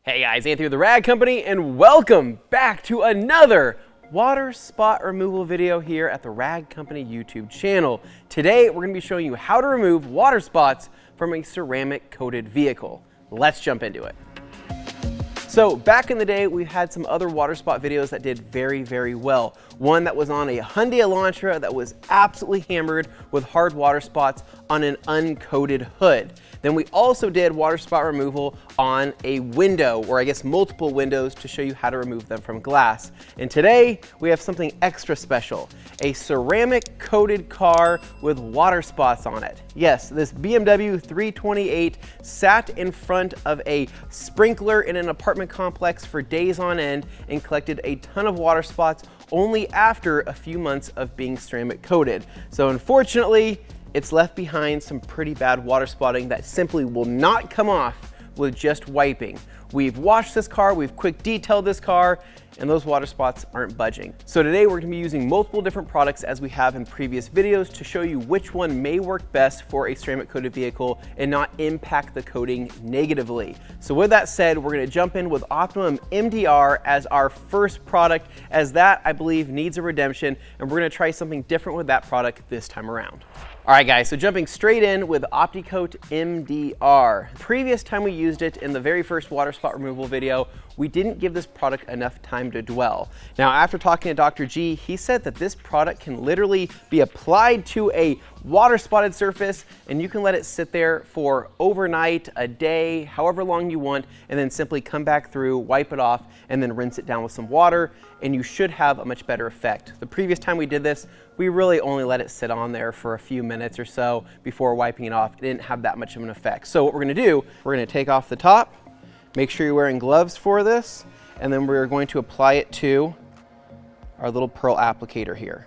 Hey guys, Anthony with the Rag Company, and welcome back to another water spot removal video here at the Rag Company YouTube channel. Today, we're going to be showing you how to remove water spots from a ceramic coated vehicle. Let's jump into it. So back in the day, we had some other water spot videos that did very well. One that was on a Hyundai Elantra that was absolutely hammered with hard water spots on an uncoated hood. Then we also did water spot removal on a window, or I guess multiple windows, to show you how to remove them from glass. And today we have something extra special, a ceramic coated car with water spots on it. Yes, this BMW 328 sat in front of a sprinkler in an apartment complex for days on end and collected a ton of water spots only after a few months of being ceramic coated. So unfortunately, it's left behind some pretty bad water spotting that simply will not come off with just wiping. We've washed this car, we've quick detailed this car, and those water spots aren't budging. So today we're gonna be using multiple different products as we have in previous videos to show you which one may work best for a ceramic coated vehicle and not impact the coating negatively. So with that said, we're gonna jump in with Optimum MDR as our first product, as that I believe needs a redemption, and we're gonna try something different with that product this time around. All right guys, so jumping straight in with OptiCoat MDR. Previous time we used it in the very first water spot removal video, we didn't give this product enough time to dwell. Now after talking to Dr. G, he said that this product can literally be applied to a water spotted surface and you can let it sit there for overnight, a day, however long you want, and then simply come back through, wipe it off, and then rinse it down with some water, and you should have a much better effect. The previous time we did this, we really only let it sit on there for a few minutes or so before wiping it off. It didn't have that much of an effect. So what we're gonna do, we're gonna take off the top, make sure you're wearing gloves for this, and then we're going to apply it to our little pearl applicator here.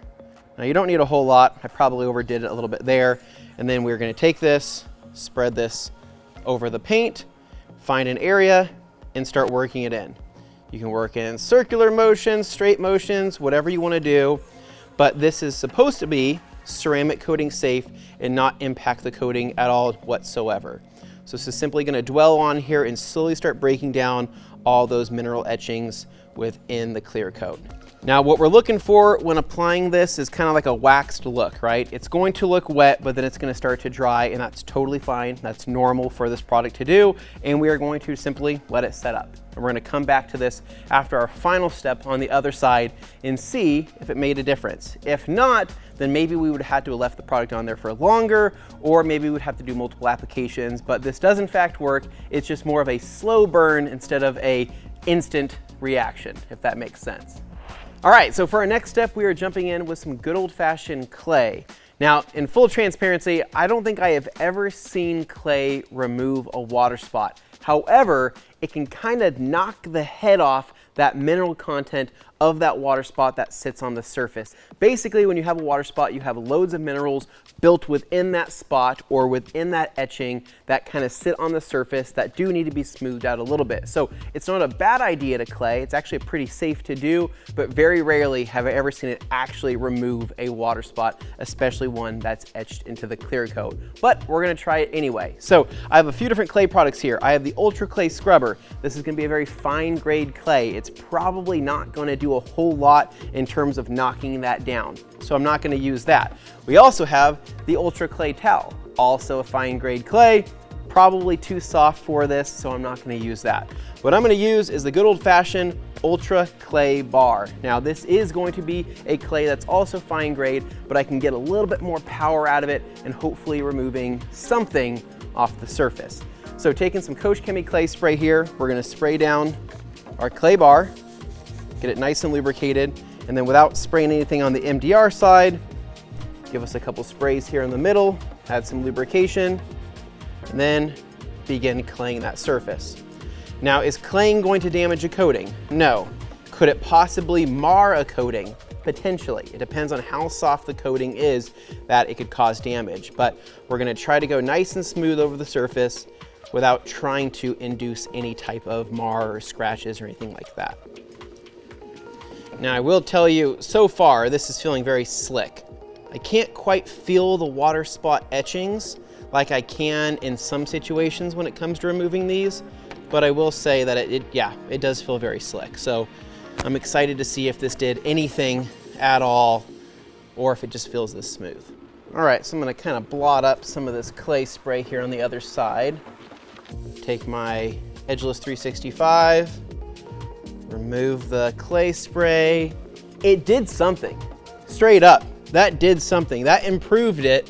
Now you don't need a whole lot. I probably overdid it a little bit there. And then we're gonna take this, spread this over the paint, find an area, and start working it in. You can work in circular motions, straight motions, whatever you wanna do, but this is supposed to be ceramic coating safe and not impact the coating at all whatsoever. So this is simply gonna dwell on here and slowly start breaking down all those mineral etchings within the clear coat. Now what we're looking for when applying this is kind of like a waxed look, right? It's going to look wet, but then it's going to start to dry, and that's totally fine. That's normal for this product to do, and we are going to simply let it set up. And we're going to come back to this after our final step on the other side and see if it made a difference. If not, then maybe we would have had to have left the product on there for longer, or maybe we would have to do multiple applications, but this does in fact work. It's just more of a slow burn instead of a instant reaction, if that makes sense. All right, so for our next step, we are jumping in with some good old-fashioned clay. Now, in full transparency, I don't think I have ever seen clay remove a water spot. However, it can kind of knock the head off that mineral content of that water spot that sits on the surface. Basically, when you have a water spot, you have loads of minerals built within that spot or within that etching that kind of sit on the surface that do need to be smoothed out a little bit. So it's not a bad idea to clay. It's actually pretty safe to do, but very rarely have I ever seen it actually remove a water spot, especially one that's etched into the clear coat. But we're gonna try it anyway. So I have a few different clay products here. I have the Ultra Clay Scrubber. This is gonna be a very fine grade clay. It's probably not gonna do a whole lot in terms of knocking that down, so I'm not going to use that. We also have the Ultra Clay Towel, also a fine grade clay, probably too soft for this, so I'm not going to use that. What I'm going to use is the good old-fashioned Ultra Clay Bar. Now this is going to be a clay that's also fine grade, but I can get a little bit more power out of it and hopefully removing something off the surface. So taking some Coach Chemi clay spray here, we're going to spray down our clay bar, get it nice and lubricated, and then without spraying anything on the MDR side, give us a couple sprays here in the middle, add some lubrication, and then begin claying that surface. Now, is claying going to damage a coating? No. Could it possibly mar a coating? Potentially. It depends on how soft the coating is that it could cause damage, but we're gonna try to go nice and smooth over the surface without trying to induce any type of mar or scratches or anything like that. Now I will tell you, so far this is feeling very slick. I can't quite feel the water spot etchings like I can in some situations when it comes to removing these, but I will say that it does feel very slick. So I'm excited to see if this did anything at all, or if it just feels this smooth. All right, so I'm gonna kind of blot up some of this clay spray here on the other side. Take my edgeless 365, remove the clay spray. It did something, straight up. That did something, that improved it,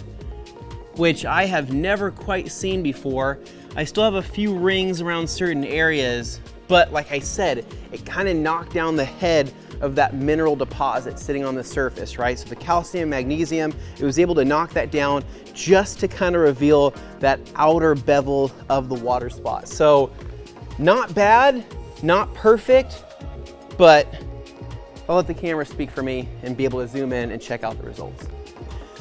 which I have never quite seen before. I still have a few rings around certain areas, but like I said, it kind of knocked down the head of that mineral deposit sitting on the surface, right? So the calcium, magnesium, it was able to knock that down just to kind of reveal that outer bevel of the water spot. So not bad, not perfect, but I'll let the camera speak for me and be able to zoom in and check out the results.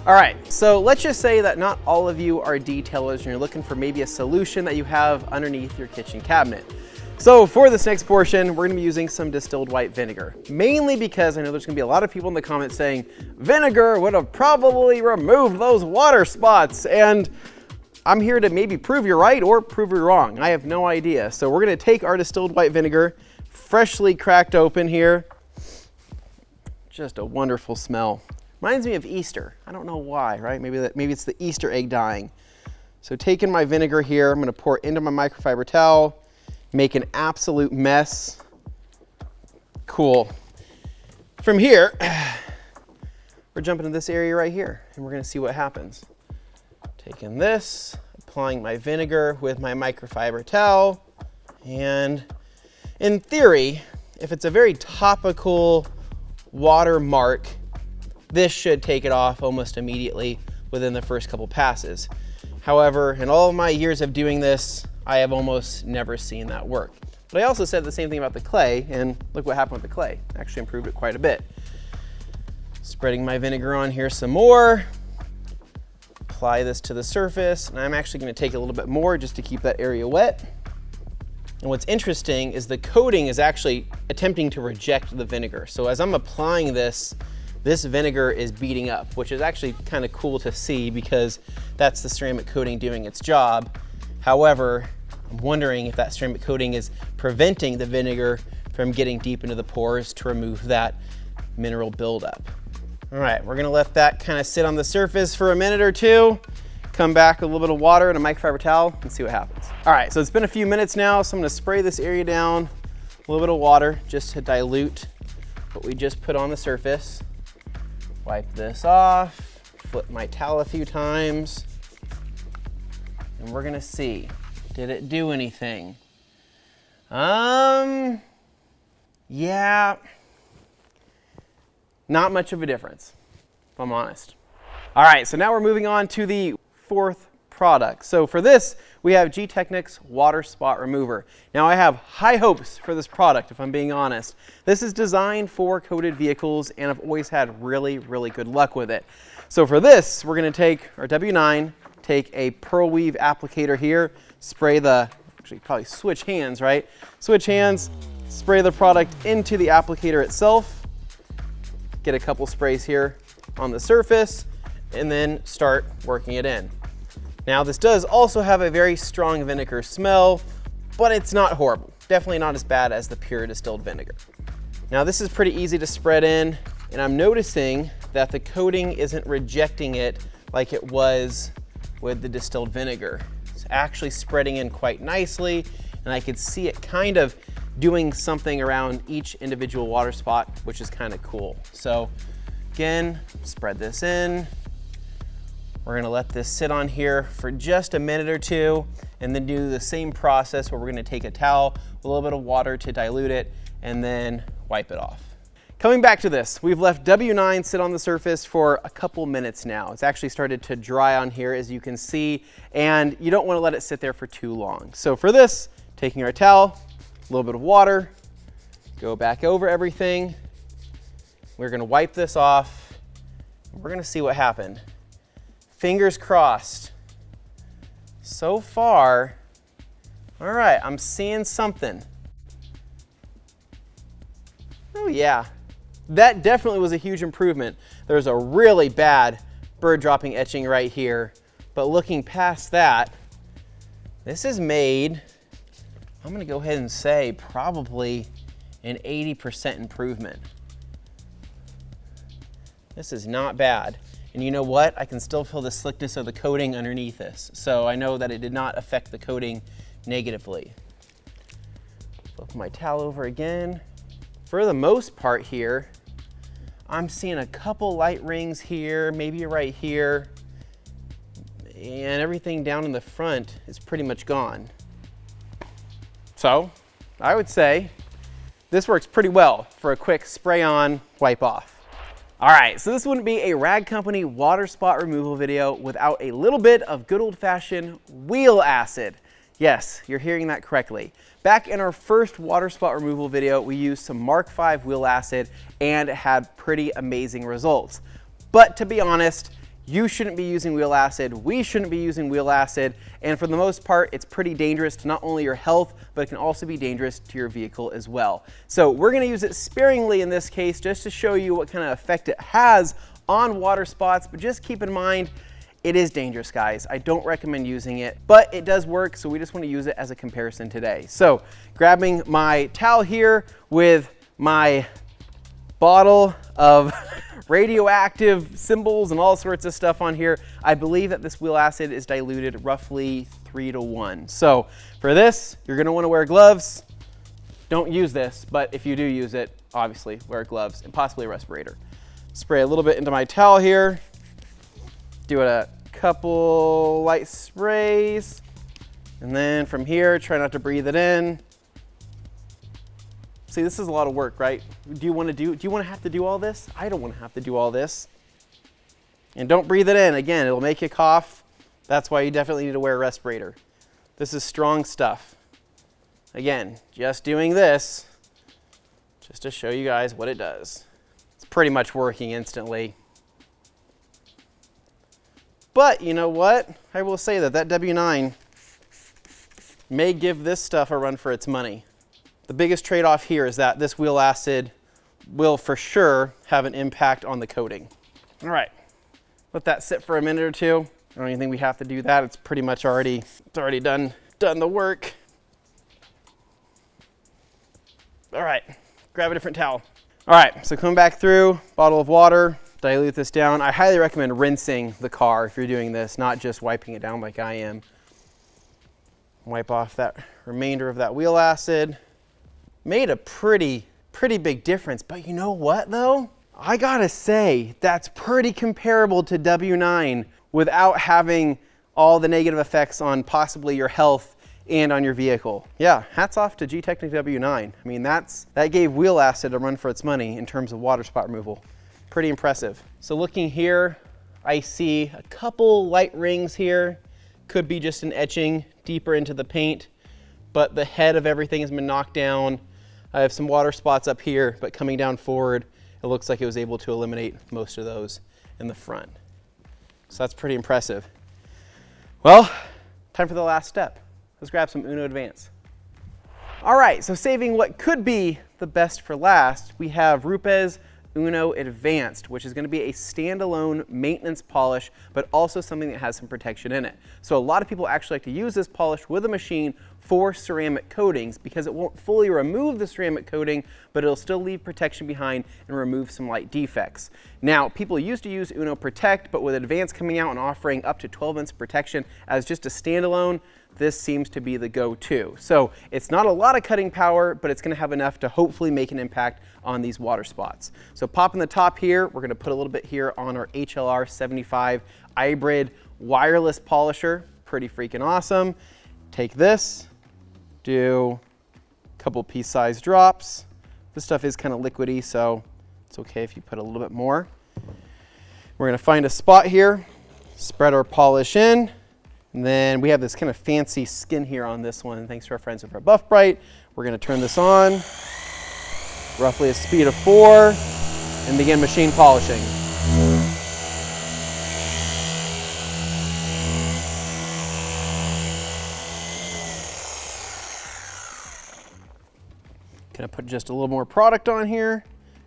All right, so let's just say that not all of you are detailers and you're looking for maybe a solution that you have underneath your kitchen cabinet. So for this next portion, we're gonna be using some distilled white vinegar, mainly because I know there's gonna be a lot of people in the comments saying, vinegar would have probably removed those water spots. And I'm here to maybe prove you're right or prove you're wrong. I have no idea. So we're gonna take our distilled white vinegar, freshly cracked open here. Just a wonderful smell. Reminds me of Easter. I don't know why, right? Maybe it's the Easter egg dyeing. So taking my vinegar here, I'm gonna pour it into my microfiber towel, make an absolute mess. Cool. From here, we're jumping to this area right here and we're gonna see what happens. Taking this, applying my vinegar with my microfiber towel, and in theory, if it's a very topical water mark, this should take it off almost immediately within the first couple passes. However, in all of my years of doing this, I have almost never seen that work. But I also said the same thing about the clay, and look what happened with the clay. Actually improved it quite a bit. Spreading my vinegar on here some more. Apply this to the surface, and I'm actually gonna take a little bit more just to keep that area wet. And what's interesting is the coating is actually attempting to reject the vinegar. So as I'm applying this, this vinegar is beating up, which is actually kind of cool to see because that's the ceramic coating doing its job. However, I'm wondering if that ceramic coating is preventing the vinegar from getting deep into the pores to remove that mineral buildup. All right, we're gonna let that kind of sit on the surface for a minute or two, come back with a little bit of water and a microfiber towel and see what happens. All right, so it's been a few minutes now, so I'm gonna spray this area down, a little bit of water just to dilute what we just put on the surface. Wipe this off, flip my towel a few times, and we're gonna see, did it do anything? Yeah, not much of a difference, if I'm honest. All right, so now we're moving on to the fourth product. So for this, we have Technics Water Spot Remover. Now I have high hopes for this product, if I'm being honest. This is designed for coated vehicles, and I've always had really, really good luck with it. So for this, we're gonna take our W9, take a pearl weave applicator here, spray the, actually probably switch hands, right? Switch hands, spray the product into the applicator itself, get a couple sprays here on the surface, and then start working it in. Now this does also have a very strong vinegar smell, but it's not horrible. Definitely not as bad as the pure distilled vinegar. Now this is pretty easy to spread in, and I'm noticing that the coating isn't rejecting it like it was with the distilled vinegar. It's actually spreading in quite nicely, and I could see it kind of doing something around each individual water spot, which is kind of cool. So again, spread this in. We're gonna let this sit on here for just a minute or two, and then do the same process where we're gonna take a towel with a little bit of water to dilute it, and then wipe it off. Coming back to this, we've left W9 sit on the surface for a couple minutes now. It's actually started to dry on here, as you can see, and you don't wanna let it sit there for too long. So for this, taking our towel, a little bit of water, go back over everything. We're gonna wipe this off. We're gonna see what happened. Fingers crossed. So far, all right, I'm seeing something. Oh yeah, that definitely was a huge improvement. There's a really bad bird dropping etching right here, but looking past that, this is made I'm gonna go ahead and say probably an 80% improvement. This is not bad. And you know what? I can still feel the slickness of the coating underneath this. So I know that it did not affect the coating negatively. Flip my towel over again. For the most part here, I'm seeing a couple light rings here, maybe right here, and everything down in the front is pretty much gone. So I would say this works pretty well for a quick spray on, wipe off. All right, so this wouldn't be a Rag Company water spot removal video without a little bit of good old-fashioned wheel acid. Yes, you're hearing that correctly. Back in our first water spot removal video, we used some Mark V wheel acid and it had pretty amazing results. But to be honest, you shouldn't be using wheel acid, we shouldn't be using wheel acid, and for the most part, it's pretty dangerous to not only your health, but it can also be dangerous to your vehicle as well. So we're gonna use it sparingly in this case, just to show you what kind of effect it has on water spots, but just keep in mind, it is dangerous, guys. I don't recommend using it, but it does work, so we just wanna use it as a comparison today. So grabbing my towel here with my bottle of radioactive symbols and all sorts of stuff on here. I believe that this wheel acid is diluted roughly 3:1. So for this, you're gonna wanna wear gloves. Don't use this, but if you do use it, obviously wear gloves and possibly a respirator. Spray a little bit into my towel here. Do a couple light sprays. And then from here, try not to breathe it in. See, this is a lot of work, right? Do you want to have to do all this? I don't want to have to do all this. And don't breathe it in. Again, it'll make you cough. That's why you definitely need to wear a respirator. This is strong stuff. Again, just doing this, just to show you guys what it does. It's pretty much working instantly. But you know what? I will say that that W9 may give this stuff a run for its money. The biggest trade-off here is that this wheel acid will for sure have an impact on the coating. All right, let that sit for a minute or two. I don't even think we have to do that. It's pretty much already done the work. All right, grab a different towel. All right, so coming back through, bottle of water, dilute this down. I highly recommend rinsing the car if you're doing this, not just wiping it down like I am. Wipe off that remainder of that wheel acid. Made a pretty big difference, but you know what though? I gotta say, that's pretty comparable to W9 without having all the negative effects on possibly your health and on your vehicle. Yeah, hats off to Technics W9. I mean, that gave wheel acid a run for its money in terms of water spot removal. Pretty impressive. So looking here, I see a couple light rings here. Could be just an etching deeper into the paint, but the head of everything has been knocked down. I have some water spots up here, but coming down forward, it looks like it was able to eliminate most of those in the front. So that's pretty impressive. Well, time for the last step. Let's grab some Uno Advanced. All right, so saving what could be the best for last, we have RUPES Uno Advanced, which is going to be a standalone maintenance polish, but also something that has some protection in it. So a lot of people actually like to use this polish with a machine for ceramic coatings because it won't fully remove the ceramic coating, but it'll still leave protection behind and remove some light defects. Now, people used to use Uno Protect, but with Advanced coming out and offering up to 12 months protection as just a standalone, this seems to be the go-to. So it's not a lot of cutting power, but it's gonna have enough to hopefully make an impact on these water spots. So popping the top here, we're gonna put a little bit here on our HLR 75 hybrid wireless polisher. Pretty freaking awesome. Take this, do a couple piece-sized drops. This stuff is kind of liquidy, so it's okay if you put a little bit more. We're gonna find a spot here, spread our polish in, and then we have this kind of fancy skin here on this one. Thanks to our friends over at Buff Bright. We're gonna turn this on, roughly a speed of 4, and begin machine polishing. Gonna put just a little more product on here,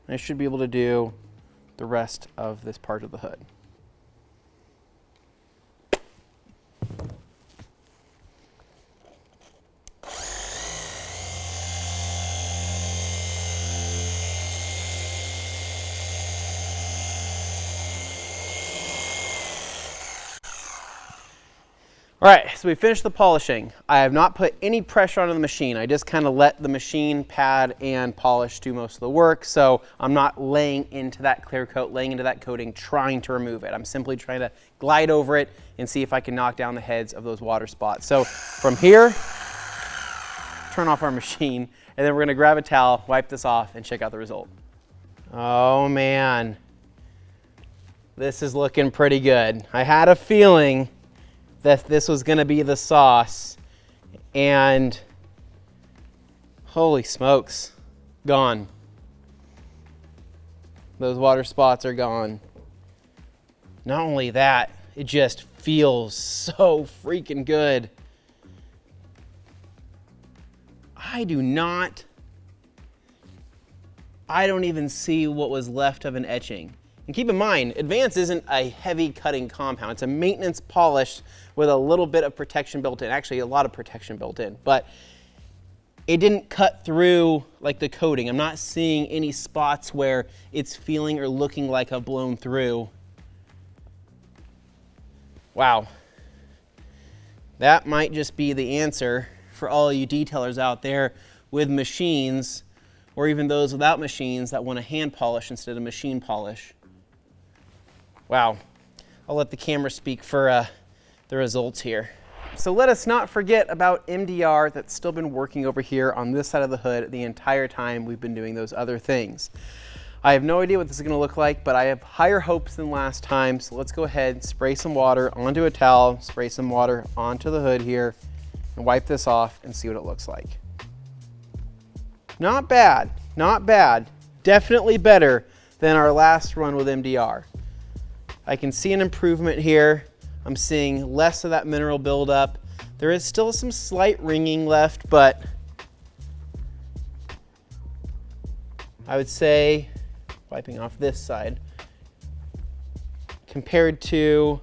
and I should be able to do the rest of this part of the hood. All right, so we finished the polishing. I have not put any pressure onto the machine. I just kind of let the machine pad and polish do most of the work. So I'm not laying into that clear coat, laying into that coating, trying to remove it. I'm simply trying to glide over it and see if I can knock down the heads of those water spots. So from here, turn off our machine, and then we're gonna grab a towel, wipe this off, and check out the result. Oh man, this is looking pretty good. I had a feeling that this was gonna be the sauce, and holy smokes, gone. Those water spots are gone. Not only that, it just feels so freaking good. I don't even see what was left of an etching. And keep in mind, Advanced isn't a heavy cutting compound. It's a maintenance polish with a little bit of protection built in, actually a lot of protection built in, but it didn't cut through like the coating. I'm not seeing any spots where it's feeling or looking like I've blown through. Wow. That might just be the answer for all you detailers out there with machines, or even those without machines that want to hand polish instead of machine polish. Wow, I'll let the camera speak for the results here. So let us not forget about MDR that's still been working over here on this side of the hood the entire time we've been doing those other things. I have no idea what this is going to look like, but I have higher hopes than last time. So let's go ahead and spray some water onto a towel, spray some water onto the hood here, and wipe this off and see what it looks like. Not bad, not bad. Definitely better than our last run with MDR. I can see an improvement here. I'm seeing less of that mineral buildup. There is still some slight ringing left, but I would say, wiping off this side, compared to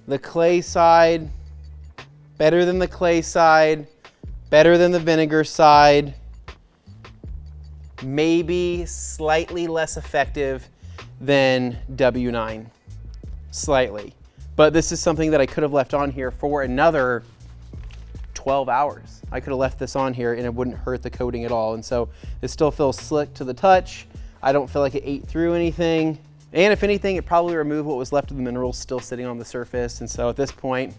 the clay side, better than the clay side, better than the vinegar side, maybe slightly less effective than W9, slightly. But this is something that I could have left on here for another 12 hours. I could have left this on here and it wouldn't hurt the coating at all. And so it still feels slick to the touch. I don't feel like it ate through anything. And if anything, it probably removed what was left of the minerals still sitting on the surface. And so at this point,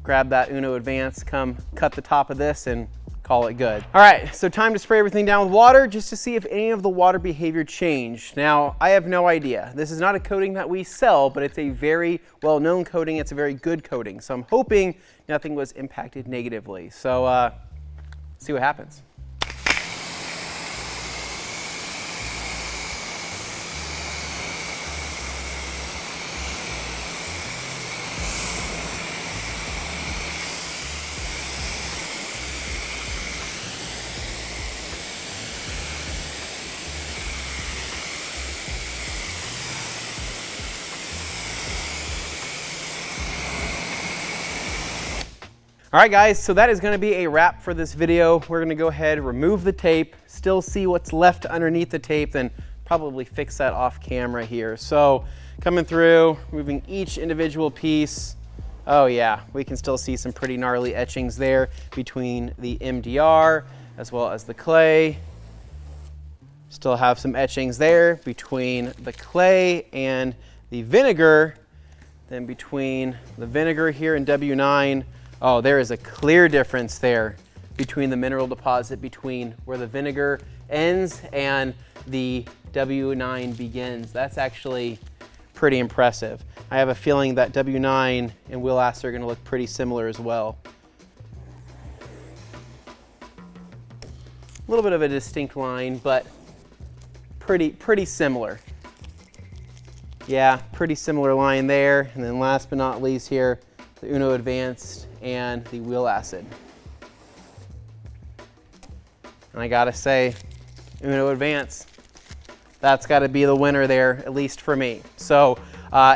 grab that Uno Advanced, come cut the top of this and call it good. All right, so time to spray everything down with water just to see if any of the water behavior changed. Now, I have no idea. This is not a coating that we sell, but it's a very well-known coating. It's a very good coating. So I'm hoping nothing was impacted negatively. So see what happens. All right guys, so that is gonna be a wrap for this video. We're gonna go ahead, remove the tape, still see what's left underneath the tape, then probably fix that off camera here. So coming through, moving each individual piece. Oh yeah, we can still see some pretty gnarly etchings there between the MDR as well as the clay. Still have some etchings there between the clay and the vinegar. Then between the vinegar here and W9, oh, there is a clear difference there between the mineral deposit between where the vinegar ends and the W9 begins. That's actually pretty impressive. I have a feeling that W9 and wheel acid are gonna look pretty similar as well. A little bit of a distinct line, but pretty similar. Yeah, pretty similar line there. And then last but not least here, the Uno Advanced and the wheel acid. And I gotta say, Uno Advanced, that's gotta be the winner there, at least for me. So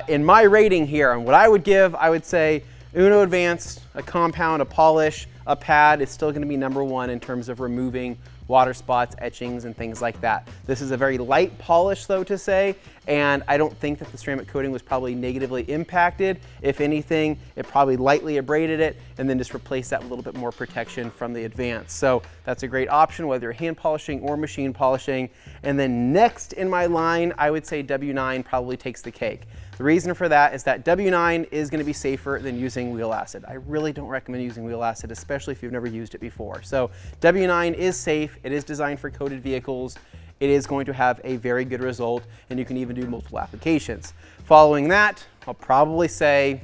in my rating here, and what I would give, I would say Uno Advanced, a compound, a polish, a pad is still gonna be #1 in terms of removing water spots, etchings, and things like that. This is a very light polish, though, to say, and I don't think that the ceramic coating was probably negatively impacted. If anything, it probably lightly abraded it and then just replaced that with a little bit more protection from the Advanced. So that's a great option, whether you're hand polishing or machine polishing. And then next in my line, I would say W9 probably takes the cake. The reason for that is that W9 is going to be safer than using wheel acid. I really don't recommend using wheel acid, especially if you've never used it before. So W9 is safe. It is designed for coated vehicles. It is going to have a very good result, and you can even do multiple applications. Following that, I'll probably say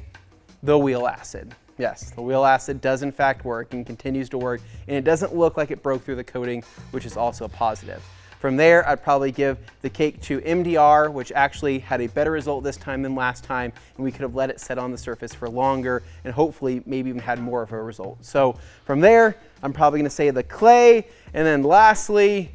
the wheel acid. Yes, the wheel acid does in fact work and continues to work, and it doesn't look like it broke through the coating, which is also a positive. From there, I'd probably give the cake to MDR, which actually had a better result this time than last time, and we could have let it set on the surface for longer and hopefully maybe even had more of a result. So from there, I'm probably gonna say the clay, and then lastly,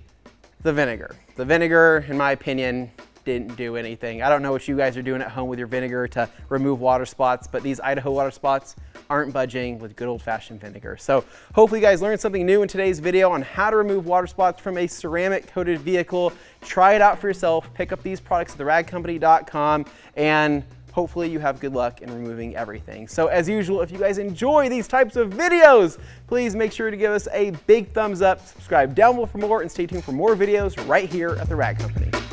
the vinegar. The vinegar, in my opinion, didn't do anything. I don't know what you guys are doing at home with your vinegar to remove water spots, but these Idaho water spots aren't budging with good old-fashioned vinegar. So hopefully you guys learned something new in today's video on how to remove water spots from a ceramic coated vehicle. Try it out for yourself. Pick up these products at theragcompany.com, and hopefully you have good luck in removing everything. So as usual, if you guys enjoy these types of videos, please make sure to give us a big thumbs up, subscribe down below for more, and stay tuned for more videos right here at The Rag Company.